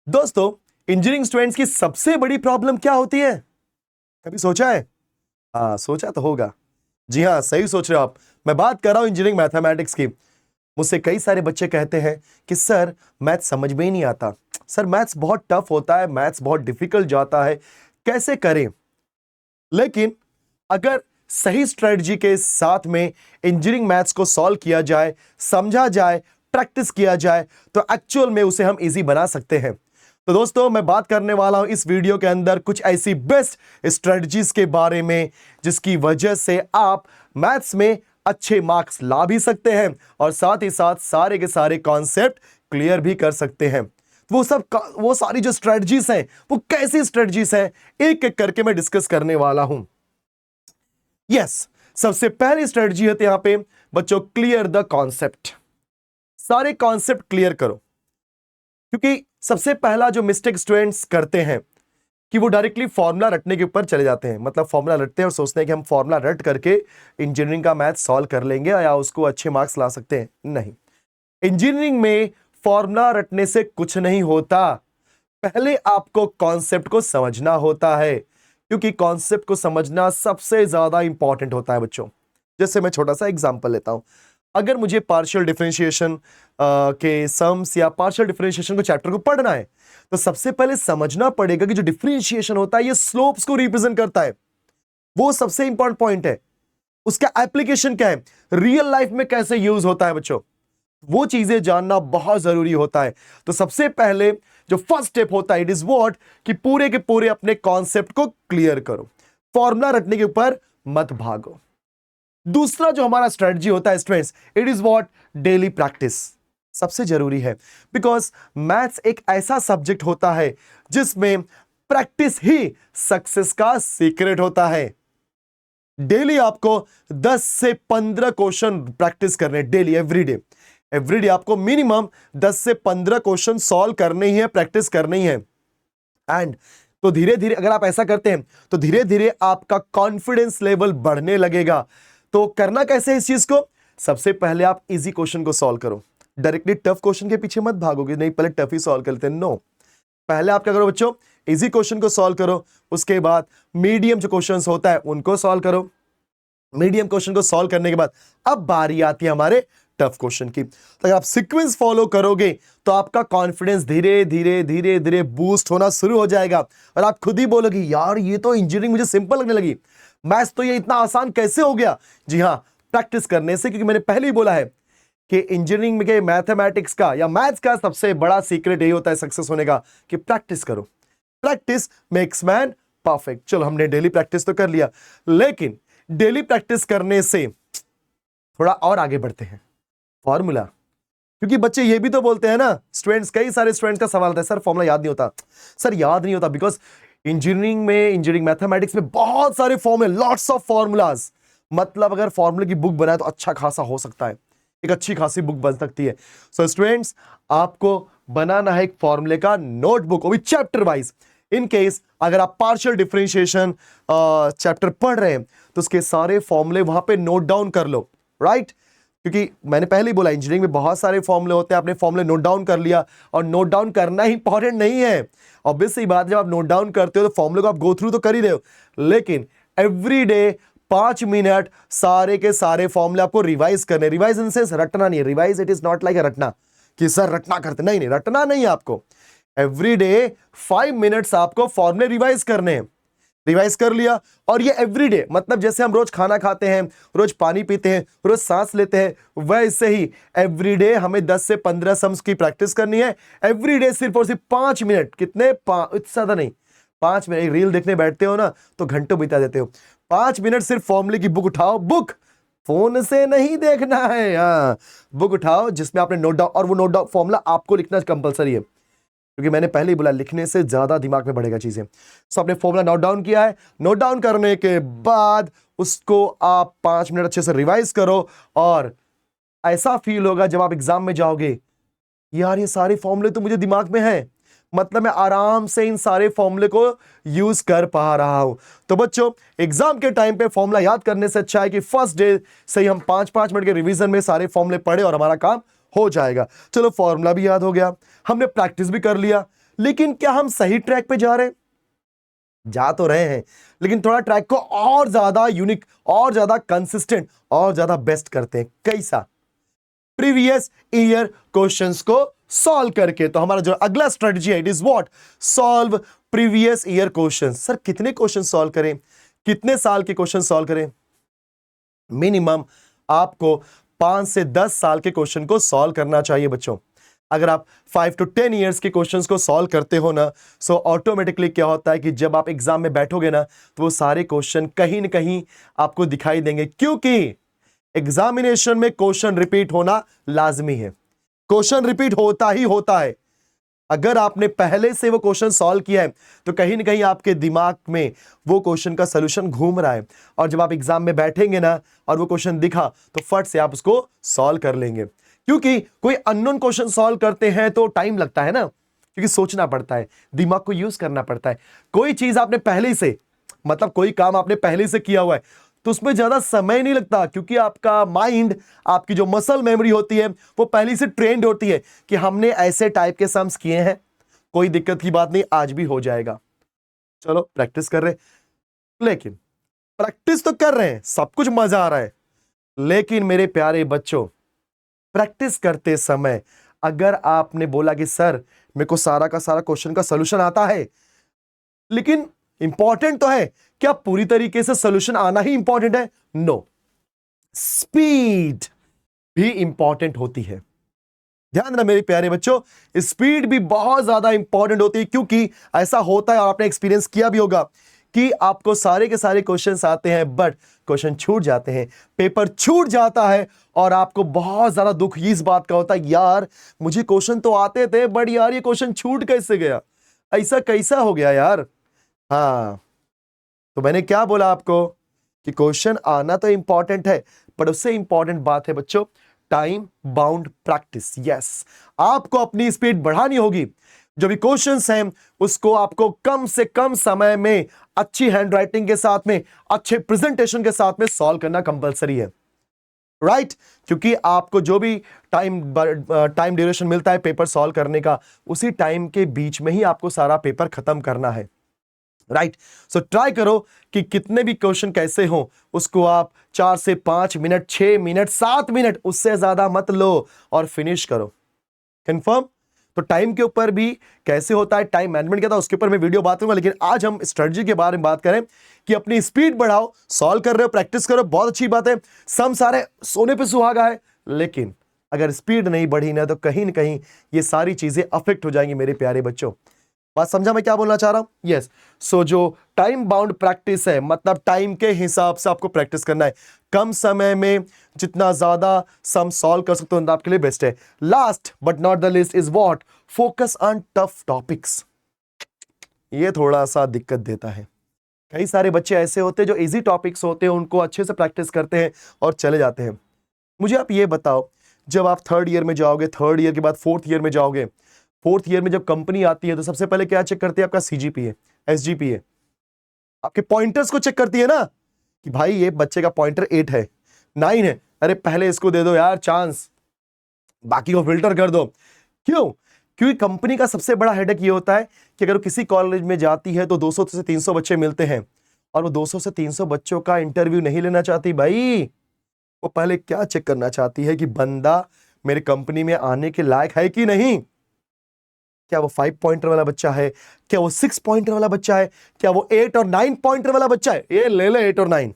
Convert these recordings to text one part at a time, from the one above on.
दोस्तों, engineering students की सबसे बड़ी प्रॉब्लम क्या होती है? कभी सोचा है? हाँ, सोचा तो होगा। जी हाँ, सही सोच रहे हो आप। मैं बात कर रहा हूं इंजीनियरिंग मैथमेटिक्स की। मुझसे कई सारे बच्चे कहते हैं कि सर, मैथ्स समझ में ही नहीं आता। सर, मैथ्स बहुत टफ होता है, मैथ्स बहुत डिफिकल्ट जाता है, कैसे करें? लेकिन अगर सही स्ट्रेटजी के साथ में इंजीनियरिंग मैथ्स को सॉल्व किया जाए, समझा जाए, प्रैक्टिस किया जाए, तो एक्चुअल में उसे हम इजी बना सकते हैं। तो दोस्तों, मैं बात करने वाला हूं इस वीडियो के अंदर कुछ ऐसी बेस्ट स्ट्रेटजीज के बारे में जिसकी वजह से आप मैथ्स में अच्छे मार्क्स ला भी सकते हैं और साथ ही साथ सारे के सारे कॉन्सेप्ट क्लियर भी कर सकते हैं। वो सारी जो स्ट्रेटजीज हैं, वो कैसी स्ट्रेटजीज हैं, एक एक करके मैं डिस्कस करने वाला हूं। यस, सबसे पहली स्ट्रेटजी है यहां पे बच्चों, क्लियर द कॉन्सेप्ट। सारे कॉन्सेप्ट क्लियर करो, क्योंकि सबसे पहला जो मिस्टेक स्टूडेंट्स करते हैं कि वो डायरेक्टली फॉर्मूला रटने के ऊपर चले जाते हैं। मतलब फॉर्मूला रटते हैं और सोचते हैं कि हम फॉर्मूला रट करके इंजीनियरिंग का मैथ सॉल्व कर लेंगे या उसको अच्छे मार्क्स ला सकते हैं। नहीं, इंजीनियरिंग में फॉर्मूला रटने से कुछ नहीं होता। पहले आपको कॉन्सेप्ट को समझना होता है, क्योंकि कॉन्सेप्ट को समझना सबसे ज्यादा इंपॉर्टेंट होता है बच्चों। जैसे मैं छोटा सा एग्जांपल लेता हूं। अगर मुझे पार्शियल डिफरेंशिएशन के सम्स या पार्शियल डिफरेंशिएशन को चैप्टर को पढ़ना है, तो सबसे पहले समझना पड़ेगा कि जो डिफरेंशिएशन होता है ये स्लोप्स को रिप्रेजेंट करता है। वो सबसे इंपॉर्टेंट पॉइंट है। उसका एप्लीकेशन क्या है, रियल लाइफ में कैसे यूज होता है बच्चों, वो चीजें जानना बहुत जरूरी होता है। तो सबसे पहले जो फर्स्ट स्टेप होता है, इट इज व्हाट, कि पूरे के पूरे अपने कॉन्सेप्ट को क्लियर करो। फॉर्मूला रटने के ऊपर मत भागो। दूसरा जो हमारा स्ट्रेटजी होता है students, it is what, daily practice सबसे जरूरी है। बिकॉज मैथ्स एक ऐसा सब्जेक्ट होता है जिसमें प्रैक्टिस ही सक्सेस का सीक्रेट होता है। डेली आपको 10 से 15 क्वेश्चन प्रैक्टिस करने, डेली, एवरीडे आपको मिनिमम 10 से 15 क्वेश्चन सॉल्व करने ही है, प्रैक्टिस करनी है। एंड तो धीरे धीरे अगर आप ऐसा करते हैं तो धीरे धीरे आपका कॉन्फिडेंस लेवल बढ़ने लगेगा। तो करना कैसे है इस चीज को? सबसे पहले आप इजी क्वेश्चन को सॉल्व करो। डायरेक्टली टफ क्वेश्चन के पीछे मत भागोगे, नहीं पहले टफ ही सॉल्व कर लेते हैं। नो, पहले आप क्या करो बच्चों, इजी क्वेश्चन को सॉल्व करो। उसके बाद मीडियम जो क्वेश्चन होता है उनको सॉल्व करो। मीडियम क्वेश्चन को सॉल्व करने के बाद अब बारी आती है हमारे टफ क्वेश्चन की। तो अगर आप सीक्वेंस फॉलो करोगे तो आपका कॉन्फिडेंस धीरे धीरे धीरे धीरे बूस्ट होना शुरू हो जाएगा और आप खुद ही बोलोगे, यार ये तो इंजीनियरिंग मुझे सिंपल लगने लगी, मैथ्स तो ये इतना आसान कैसे हो गया। जी हाँ, प्रैक्टिस करने से, क्योंकि मैंने पहले ही बोला है कि इंजीनियरिंग में मैथमेटिक्स का या मैथ्स का सबसे बड़ा सीक्रेट यही होता है सक्सेस होने का, कि प्रैक्टिस करो। Practice makes man perfect. चलो, हमने डेली प्रैक्टिस तो कर लिया, लेकिन डेली प्रैक्टिस करने से थोड़ा और आगे बढ़ते हैं। फॉर्मूला, क्योंकि बच्चे ये भी तो बोलते हैं ना, स्टूडेंट्स, कई सारे स्टूडेंट्स का सवाल आता है, सर फॉर्मूला याद नहीं होता। सर याद नहीं होता बिकॉज इंजीनियरिंग मैथमेटिक्स में बहुत सारे फॉर्मूले, लॉट्स ऑफ फॉर्मूलाज। मतलब अगर फॉर्मूले की बुक बनाए तो अच्छा खासा हो सकता है, एक अच्छी खासी बुक बन सकती है। सो स्टूडेंट्स, आपको बनाना है एक फॉर्मूले का नोटबुक, वो भी चैप्टर वाइज। इन केस अगर आप पार्शियल डिफरेंशिएशन चैप्टर पढ़ रहे हैं तो उसके सारे फॉर्मूले वहां पे नोट डाउन कर लो, राइट? क्योंकि मैंने पहले ही बोला, इंजीनियरिंग में बहुत सारे फॉर्मूले होते हैं। आपने फॉर्मूले नोट डाउन कर लिया, और नोट डाउन करना ही इंपॉर्टेंट नहीं है। ऑब्वियस सी बात, जब आप नोट डाउन करते हो तो फॉर्मूले को आप गो थ्रू तो कर ही रहे हो, लेकिन एवरीडे 5 मिनट सारे के सारे फॉर्मूले आपको रिवाइज करने। रिवाइज इन सेंस रटना नहीं है। Revise it is not like रटना कि सर रटना करते, नहीं, रटना नहीं है आपको। एवरीडे 5 मिनट्स आपको फॉर्मूले रिवाइज करने हैं। रिवाइज कर लिया, और ये एवरीडे, मतलब जैसे हम रोज खाना खाते हैं, रोज पानी पीते हैं, रोज सांस लेते हैं, वैसे ही एवरीडे हमें 10 से 15 सम्स की प्रैक्टिस करनी है। एवरीडे सिर्फ और सिर्फ 5 मिनट, कितने, ज्यादा नहीं, 5 मिनट। रील देखने बैठते हो ना तो घंटों बिता देते हो। 5 मिनट सिर्फ फॉर्मूले की बुक उठाओ, बुक फोन से नहीं देखना है, हाँ, बुक उठाओ जिसमें आपने नोट डाउन, और वो नोट डाउन फॉर्मूला आपको लिखना कंपलसरी है, क्योंकि मैंने पहले ही बोला लिखने से ज्यादा दिमाग में बढ़ेगा चीजें। सो आपने फॉर्मूला नोट डाउन किया है, नोट डाउन करने के बाद उसको आप 5 मिनट अच्छे से रिवाइज करो, और ऐसा फील होगा जब आप एग्जाम में जाओगे, यार ये सारे फॉर्मूले तो मुझे दिमाग में है, मतलब मैं आराम से इन सारे फॉर्मूले को यूज कर पा रहा हूं। तो बच्चों, एग्जाम के टाइम पे फॉर्मूला याद करने से अच्छा है कि फर्स्ट डे से ही हम 5-5 मिनट के रिवीजन में सारे फॉर्मूले पढ़े और हमारा काम हो जाएगा। चलो, फॉर्मूला भी याद हो गया, हमने प्रैक्टिस भी कर लिया। लेकिन क्या हम सही ट्रैक पे जा रहे हैं? जा तो रहे हैं, लेकिन थोड़ा ट्रैक को और ज्यादा यूनिक, और ज्यादा कंसिस्टेंट, और ज्यादा बेस्ट करते हैं। कैसा? प्रीवियस ईयर क्वेश्चंस को सॉल्व करके। तो हमारा जो अगला स्ट्रेटजी है, it is what? Solve previous year questions. Sir कितने क्वेश्चन सॉल्व करें, कितने साल के क्वेश्चन सॉल्व करें? मिनिमम आपको 5 से 10 साल के क्वेश्चन को सॉल्व करना चाहिए बच्चों। अगर आप 5 to 10 ईयर्स के क्वेश्चंस को सॉल्व करते हो ना, सो ऑटोमेटिकली क्या होता है कि जब आप एग्जाम में बैठोगे ना, तो वो सारे क्वेश्चन कहीं ना कहीं आपको दिखाई देंगे, क्योंकि एग्जामिनेशन में क्वेश्चन रिपीट होना लाजमी है। क्वेश्चन रिपीट होता ही होता है। अगर आपने पहले से वो क्वेश्चन सॉल्व किया है, तो कहीं ना कहीं आपके दिमाग में वो क्वेश्चन का सॉल्यूशन घूम रहा है, और जब आप एग्जाम में बैठेंगे ना और वो क्वेश्चन दिखा, तो फट से आप उसको सॉल्व कर लेंगे। क्योंकि कोई अननोन क्वेश्चन सॉल्व करते हैं तो टाइम लगता है ना, क्योंकि सोचना पड़ता है, दिमाग को यूज करना पड़ता है। कोई चीज आपने पहले से, मतलब कोई काम आपने पहले से किया हुआ है, तो उसमें ज्यादा समय नहीं लगता, क्योंकि आपका माइंड, आपकी जो मसल मेमोरी होती है, वो पहले से ट्रेंड होती है कि हमने ऐसे टाइप के सम्स किए हैं, कोई दिक्कत की बात नहीं, आज भी हो जाएगा। चलो प्रैक्टिस कर रहे हैं, लेकिन प्रैक्टिस तो कर रहे हैं, सब कुछ मजा आ रहा है, लेकिन मेरे प्यारे बच्चों, प्रैक्टिस करते समय अगर आपने बोला कि सर मेरे को सारा का सारा क्वेश्चन का सॉल्यूशन आता है, लेकिन इंपॉर्टेंट तो है, क्या पूरी तरीके से सॉल्यूशन आना ही इंपॉर्टेंट है? नो, स्पीड भी इंपॉर्टेंट होती है। ध्यान देना मेरे प्यारे बच्चों, स्पीड भी बहुत ज्यादा इंपॉर्टेंट होती है, क्योंकि ऐसा होता है, और आपने एक्सपीरियंस किया भी होगा कि आपको सारे के सारे क्वेश्चंस आते हैं, बट क्वेश्चन छूट जाते हैं, पेपर छूट जाता है, और आपको बहुत ज्यादा दुख इस बात का होता है, यार मुझे क्वेश्चन तो आते थे, बट यार ये क्वेश्चन छूट कैसे गया, ऐसा कैसा हो गया यार। हाँ, तो मैंने क्या बोला आपको कि क्वेश्चन आना तो इंपॉर्टेंट है, पर उससे इंपॉर्टेंट बात है बच्चों, टाइम बाउंड प्रैक्टिस। यस, आपको अपनी स्पीड बढ़ानी होगी। जो भी क्वेश्चंस हैं उसको आपको कम से कम समय में, अच्छी हैंडराइटिंग के साथ में, अच्छे प्रेजेंटेशन के साथ में सॉल्व करना कंपलसरी है, राइट? क्योंकि आपको जो भी टाइम ड्यूरेशन मिलता है पेपर सॉल्व करने का, उसी टाइम के बीच में ही आपको सारा पेपर खत्म करना है, राइट? सो ट्राई करो कि कितने भी क्वेश्चन कैसे हो, उसको आप 4 से 5 मिनट, 6 मिनट, 7 मिनट, उससे ज्यादा मत लो, और फिनिश करो। कंफर्म? तो टाइम के ऊपर भी कैसे होता है, टाइम मैनेजमेंट क्या था, उसके ऊपर मैं वीडियो बात करूंगा, लेकिन आज हम स्ट्रेटजी के बारे में बात करें कि अपनी स्पीड बढ़ाओ, सॉल्व कर रहे हो, प्रैक्टिस करो, बहुत अच्छी बात है, सम सारे सोने पे सुहागा है, लेकिन अगर स्पीड नहीं बढ़ी ना, तो कहीं ना कहीं ये सारी चीजें अफेक्ट हो जाएंगी मेरे प्यारे बच्चों। बात समझा मैं क्या बोलना चाह रहा हूं? यस, सो जो टाइम बाउंड प्रैक्टिस है, मतलब टाइम के हिसाब से आपको प्रैक्टिस करना है, कम समय में जितना ज्यादा सम सॉल्व कर सकते हो आपके लिए बेस्ट है। Last but not the list is what? Focus on tough topics. ये थोड़ा सा दिक्कत देता है। कई सारे बच्चे ऐसे होते हैं जो इजी टॉपिक्स होते हैं उनको अच्छे से प्रैक्टिस करते हैं और चले जाते हैं। मुझे आप ये बताओ, जब आप 3rd ईयर में जाओगे, 3rd ईयर के बाद 4th ईयर में जाओगे, 4th ईयर में जब कंपनी आती है, तो सबसे पहले क्या चेक करती है? आपका सीजीपीए, एसजीपीए, आपके पॉइंटर्स को चेक करती है ना, कि भाई ये बच्चे का पॉइंटर 8 है, 9 है, अरे पहले इसको दे दो यार चांस, बाकी को फिल्टर कर दो। क्यों? क्योंकि कंपनी का सबसे बड़ा हेडेक ये होता है कि अगर किसी कॉलेज में जाती है तो 200 से 300 बच्चे मिलते हैं, और वो 200 से 300 बच्चों का इंटरव्यू नहीं लेना चाहती भाई। वो पहले क्या चेक करना चाहती है कि बंदा मेरे कंपनी में आने के लायक है कि नहीं। क्या वो 5 पॉइंटर वाला बच्चा है, क्या वो 6 पॉइंटर वाला बच्चा है, क्या वो 8 और 9 पॉइंटर वाला बच्चा है? ये ले ले 8 और 9,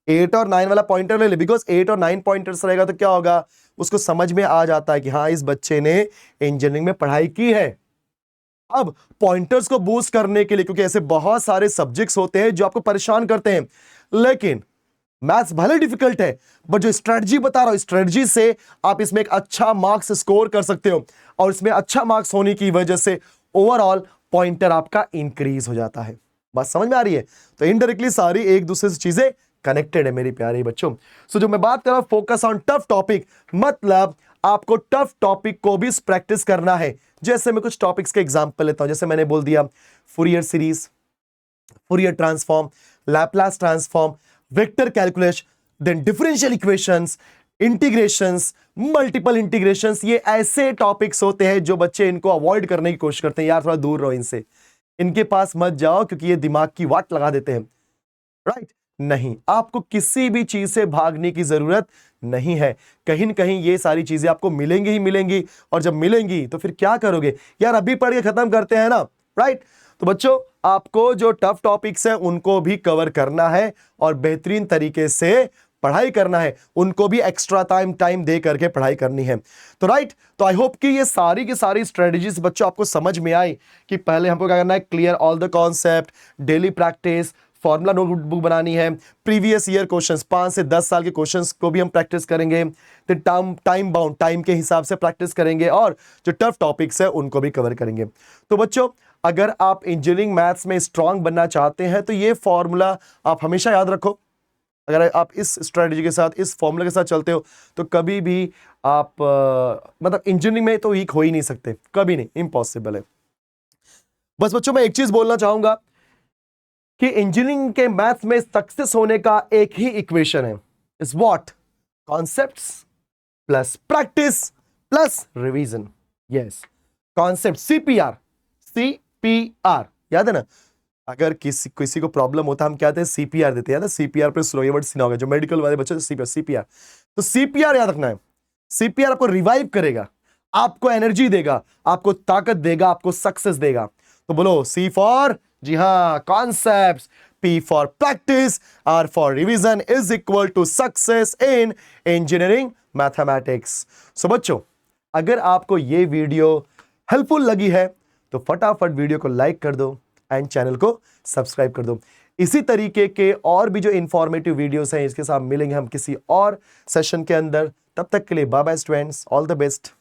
8 और 9 वाला पॉइंटर ले ले, बिकॉज 8 और 9 पॉइंटर्स रहेगा तो क्या होगा, उसको समझ में आ जाता है कि हाँ इस बच्चे ने इंजीनियरिंग में पढ़ाई की है। अब पॉइंटर्स को बूस्ट करने के लिए, क्योंकि ऐसे बहुत सारे सब्जेक्ट्स होते हैं जो आपको परेशान करते हैं, लेकिन मैथ्स भले डिफिकल्ट है, बट जो स्ट्रेटजी बता रहा हूं, स्ट्रेटजी से आप इसमें एक अच्छा मार्क्स स्कोर कर सकते हो, और इसमें अच्छा मार्क्स होने की वजह से ओवरऑल पॉइंटर आपका इंक्रीज हो जाता है। बात समझ में आ रही है? तो इनडायरेक्टली सारी एक दूसरे से चीजें कनेक्टेड है मेरे प्यारे बच्चों। सो जो मैं बात कर रहा हूं फोकस ऑन टफ टॉपिक, मतलब आपको टफ टॉपिक को भी प्रैक्टिस करना है। जैसे मैं कुछ टॉपिक्स के एग्जांपल लेता हूं, जैसे मैंने बोल दिया Fourier series, Fourier transform, Laplace transform, vector calculus, then differential equations, integrations, multiple integrations, ये ऐसे टॉपिक्स होते हैं जो बच्चे इनको अवॉइड करने की कोशिश करते हैं, यार थोड़ा दूर रहो इनसे, इनके पास मत जाओ क्योंकि ये दिमाग की वाट लगा देते हैं। राइट? नहीं, आपको किसी भी चीज से भागने की जरूरत नहीं है। कहीं न कहीं ये सारी चीजें आपको मिलेंगी ही मिलेंगी, और जब मिलेंगी तो फिर क्या करोगे? यार अभी पढ़ के खत्म करते हैं ना। राइट? तो बच्चों, आपको जो टफ टॉपिक्स हैं उनको भी कवर करना है और बेहतरीन तरीके से पढ़ाई करना है, उनको भी एक्स्ट्रा टाइम दे करके पढ़ाई करनी है। तो राइट, तो आई होप कि ये सारी की सारी स्ट्रेटजीज बच्चों आपको समझ में आई कि पहले हमको क्या करना है, clear all the concept, daily practice, formula notebook बनानी है, प्रीवियस ईयर क्वेश्चंस 5 से 10 साल के क्वेश्चंस को भी हम प्रैक्टिस करेंगे, तो टाइम बाउंड, टाइम के हिसाब से प्रैक्टिस करेंगे, और जो टफ टॉपिक्स है उनको भी कवर करेंगे। तो बच्चों, अगर आप इंजीनियरिंग मैथ्स में स्ट्रांग बनना चाहते हैं तो ये फॉर्मूला आप हमेशा याद रखो। अगर आप इस स्ट्रेटजी के साथ, इस फॉर्मूला के साथ चलते हो तो कभी भी आप मतलब इंजीनियरिंग में तो वीक हो ही नहीं सकते, कभी नहीं, इम्पॉसिबल है। बस बच्चों, मैं एक चीज बोलना चाहूंगा कि इंजीनियरिंग के मैथ्स में सक्सेस होने का एक ही इक्वेशन है, is what? Concepts plus practice plus revision. Yes, concept, CPR, CPR याद है ना? अगर किसी को प्रॉब्लम होता है हम क्या देते हैं? सीपीआर देते हैं ना। सीपीआर पे स्लो, ये वर्ड सुना होगा जो मेडिकल वाले बच्चे, सीपीआर। तो सीपीआर याद रखना है। सीपीआर आपको रिवाइव करेगा, आपको एनर्जी देगा, आपको ताकत देगा, आपको सक्सेस देगा। तो बोलो सी फॉर, जी हां, concepts, P for practice, R for revision is equal to success in engineering mathematics. So बच्चों, अगर आपको ये वीडियो हेल्पफुल लगी है तो फटाफट वीडियो को लाइक कर दो एंड चैनल को सब्सक्राइब कर दो। इसी तरीके के और भी जो इंफॉर्मेटिव वीडियोस हैं इसके साथ मिलेंगे हम किसी और सेशन के अंदर। तब तक के लिए bye bye students, all the best.